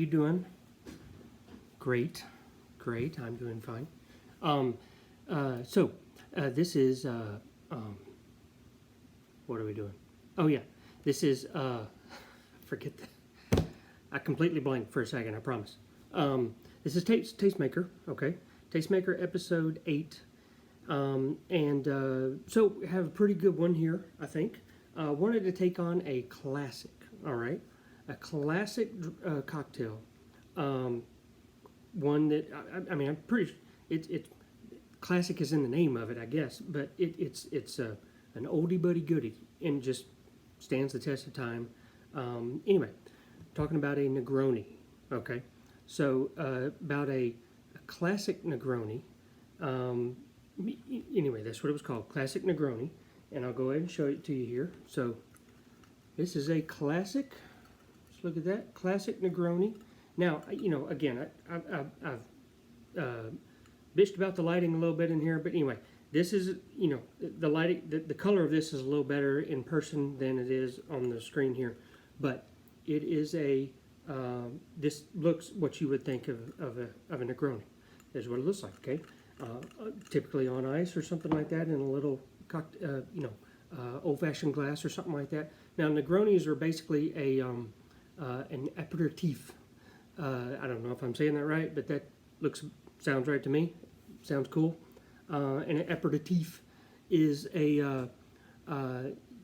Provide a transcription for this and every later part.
you doing? Great, great. I'm doing fine. This is what are we doing? Oh yeah, this is forget that. I completely blanked for a second. I promise. This is Tastemaker. Okay, Tastemaker episode 8, so we have a pretty good one here. I think. Wanted to take on a classic. All right, a classic cocktail. One that I mean, I'm pretty. It's classic is in the name of it, I guess, but it's an oldie but goodie and just stands the test of time. Anyway, talking about a Negroni. Okay, so about a classic Negroni. Anyway, that's what it was called, classic Negroni, and I'll go ahead and show it to you here. So this is a classic. Let's look at that classic Negroni. Now, you know, again, I've bitched about the lighting a little bit in here, but anyway, this is, you know, the lighting, the color of this is a little better in person than it is on the screen here, but it is a, this looks what you would think of a Negroni. This is what it looks like, okay? Typically on ice or something like that in a little, old-fashioned glass or something like that. Now, Negronis are basically an aperitif. I don't know if I'm saying that right, but that sounds right to me. Sounds cool. An aperitif is a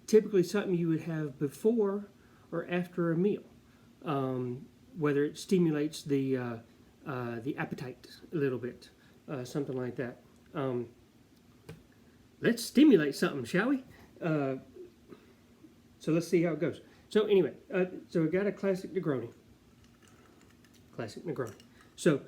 typically something you would have before or after a meal, whether it stimulates the appetite a little bit, something like that. Let's stimulate something, shall we? So let's see how it goes. So anyway, so we got a classic Negroni. Classic Negroni. So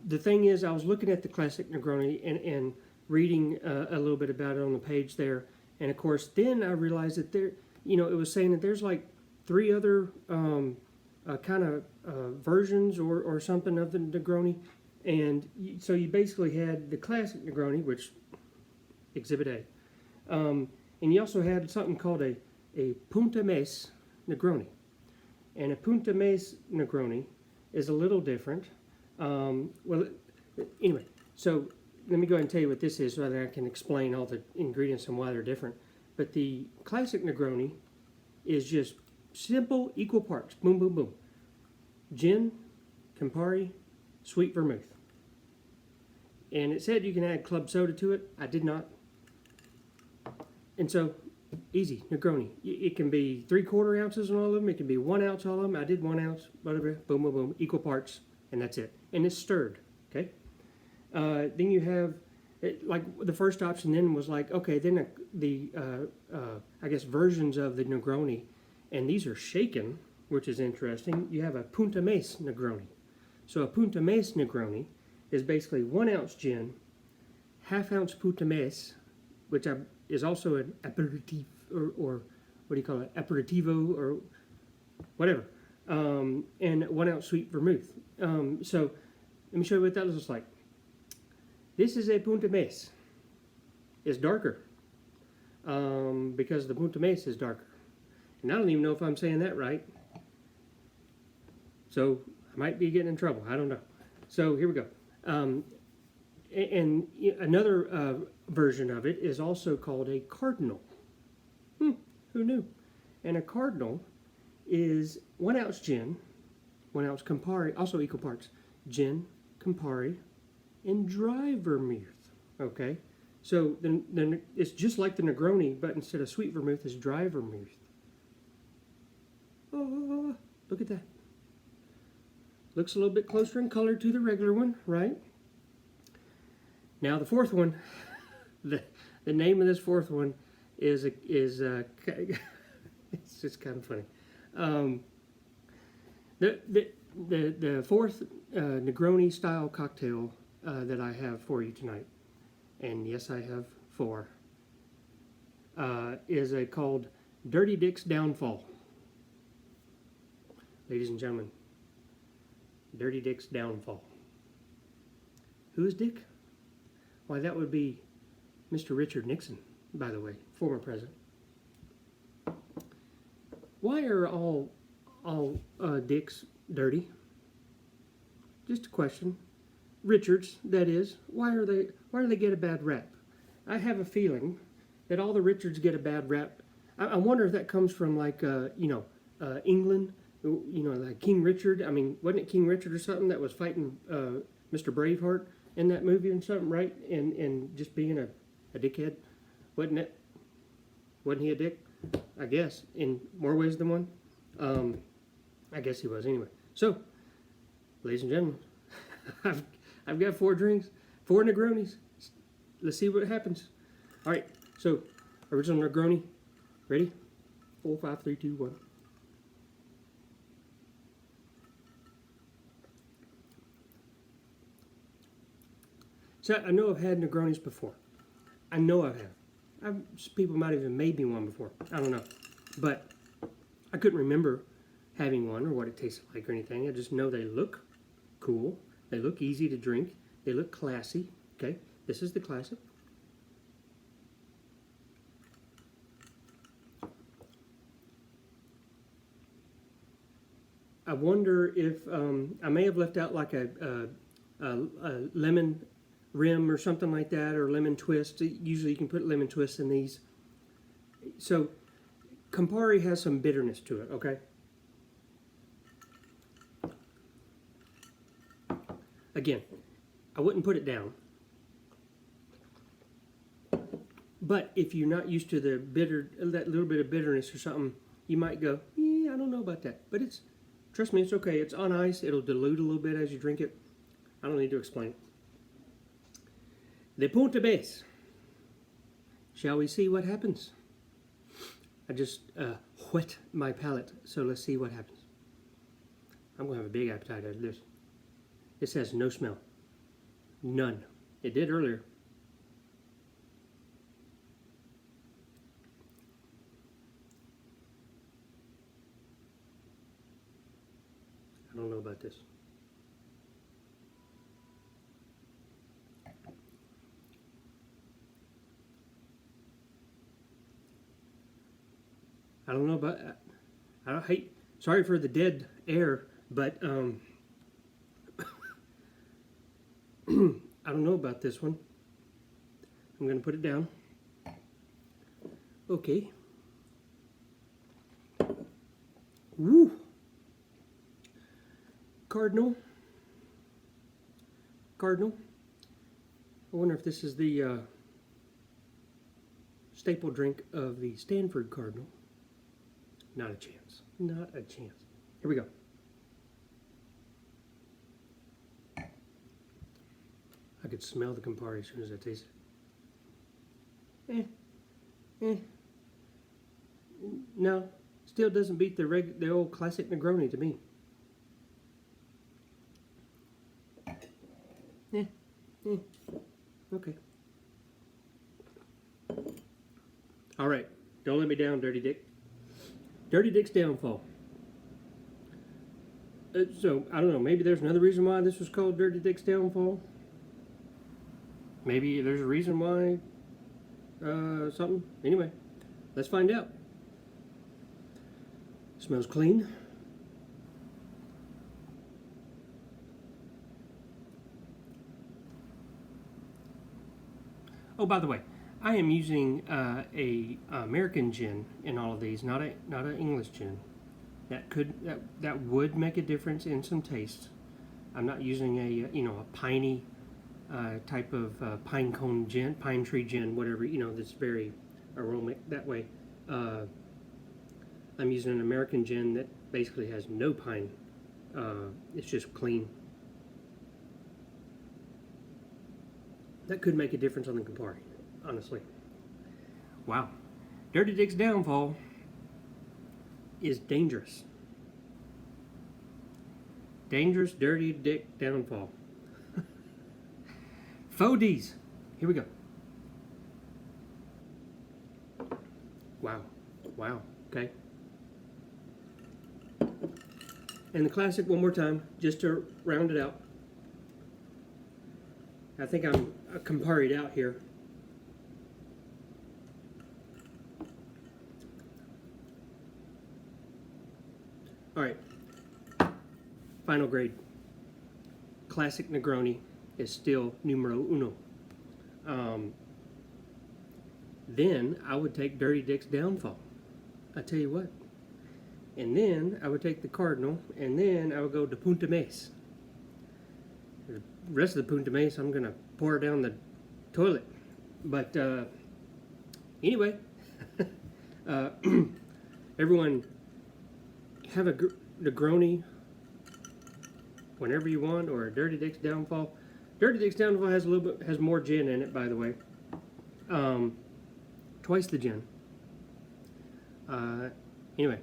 the thing is, I was looking at the classic Negroni and reading a little bit about it on the page there, and of course, then I realized that there, you know, it was saying that there's like 3 other kind of versions or something of the Negroni, and so you basically had the classic Negroni, which Exhibit A, and you also had something called a Punta Mes Negroni. And a Punta Mes Negroni is a little different. Well, anyway, so let me go ahead and tell you what this is so that I can explain all the ingredients and why they're different. But the classic Negroni is just simple, equal parts. Boom, boom, boom. Gin, Campari, sweet vermouth. And it said you can add club soda to it. I did not. And so, easy, Negroni. It can be 3/4 ounces on all of them. It can be 1 ounce all of them. I did 1 ounce, whatever. Boom, boom, boom. Equal parts, and that's it. And it's stirred, okay? Then you have, like the first option then was like, okay, then I guess versions of the Negroni, and these are shaken, which is interesting. You have a Punta Mes Negroni. So a Punta Mes Negroni is basically 1 ounce gin, 1/2 ounce Punta Mes, which is also an aperitif, or what do you call it, aperitivo, or whatever, and 1 ounce sweet vermouth. So let me show you what that looks like. This is a Punta Mes. It's darker, because the Punta Mes is darker. And I don't even know if I'm saying that right. So I might be getting in trouble. I don't know. So here we go. And another version of it is also called a Cardinal. Who knew? And a Cardinal is 1 ounce gin, 1 ounce Campari, also equal parts, gin, Campari, and dry vermouth. Okay? So then it's just like the Negroni, but instead of sweet vermouth, it's dry vermouth. Oh, look at that. Looks a little bit closer in color to the regular one, right? Now the fourth one, the name of this fourth one is it's just kind of funny. The fourth Negroni style cocktail that I have for you tonight, and yes, I have 4, is called Dirty Dick's Downfall. Ladies and gentlemen, Dirty Dick's Downfall. Who is Dick? Why, that would be Mr. Richard Nixon, by the way, former president. Why are all all dicks dirty? Just a question. Richards, that is. Why do they get a bad rap? I have a feeling that all the Richards get a bad rap. I wonder if that comes from like England, like King Richard. I mean, wasn't it King Richard or something that was fighting Mr. Braveheart in that movie and something, right? And just being a dickhead, wasn't it? Wasn't he a dick? I guess in more ways than one. I guess he was anyway. So, ladies and gentlemen, I've got 4 drinks, 4 Negronis. Let's see what happens. All right, so original Negroni. Ready? 4, 5, 3, 2, 1. So I know I've had Negronis before. I know I have. People might have even made me one before. I don't know. But I couldn't remember having one or what it tasted like or anything. I just know they look cool. They look easy to drink. They look classy. Okay, this is the classic. I wonder if I may have left out like a lemon rim or something like that, or lemon twist. Usually you can put lemon twist in these. So Campari has some bitterness to it, okay? Again, I wouldn't put it down. But if you're not used to the that little bit of bitterness or something, you might go, yeah, I don't know about that. But trust me, it's okay. It's on ice. It'll dilute a little bit as you drink it. I don't need to explain it. The Punt base. Shall we see what happens? I just whet my palate, so let's see what happens. I'm going to have a big appetite out of this. This has no smell. None. It did earlier. I don't know about this. I don't know about. I don't hate. Sorry for the dead air, but I don't know about this one. I'm going to put it down. Okay. Woo. Cardinal. I wonder if this is the staple drink of the Stanford Cardinal. Not a chance. Not a chance. Here we go. I could smell the Campari as soon as I taste it. No, still doesn't beat the old classic Negroni to me. Okay. All right. Don't let me down, Dirty Dick. Dirty Dick's downfall. So, I don't know. Maybe there's another reason why this was called Dirty Dick's downfall. Maybe there's a reason why something. Anyway, let's find out. Smells clean. Oh, by the way, I am using a American gin in all of these, not an English gin. That would make a difference in some taste. I'm not using a piney type of pine cone gin, pine tree gin, whatever, that's very aromatic that way. I'm using an American gin that basically has no pine. It's just clean. That could make a difference on the Campari, honestly. Wow. Dirty Dick's downfall is dangerous. Dangerous Dirty Dick downfall. 4Ds. Here we go. Wow. Wow. Okay. And the classic one more time, just to round it out. I think I'm Campari'd out here. All right. Final grade. Classic Negroni is still numero uno. Then I would take Dirty Dick's Downfall. I tell you what. And then I would take the Cardinal, and then I would go to Punt Mes. The rest of the Punt Mes, I'm going to pour down the toilet. But anyway, everyone have a Negroni whenever you want, or a Dirty Dick's Downfall. Dirty Dick's Downfall has more gin in it, by the way. Twice the gin. Anyway,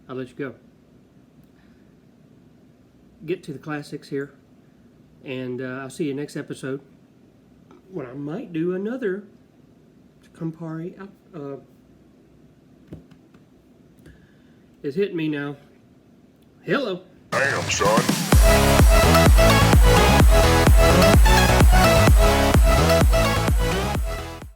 I'll let you go. Get to the classics here, and I'll see you next episode when I might do another Campari. It's hitting me now. Hello. Damn, son.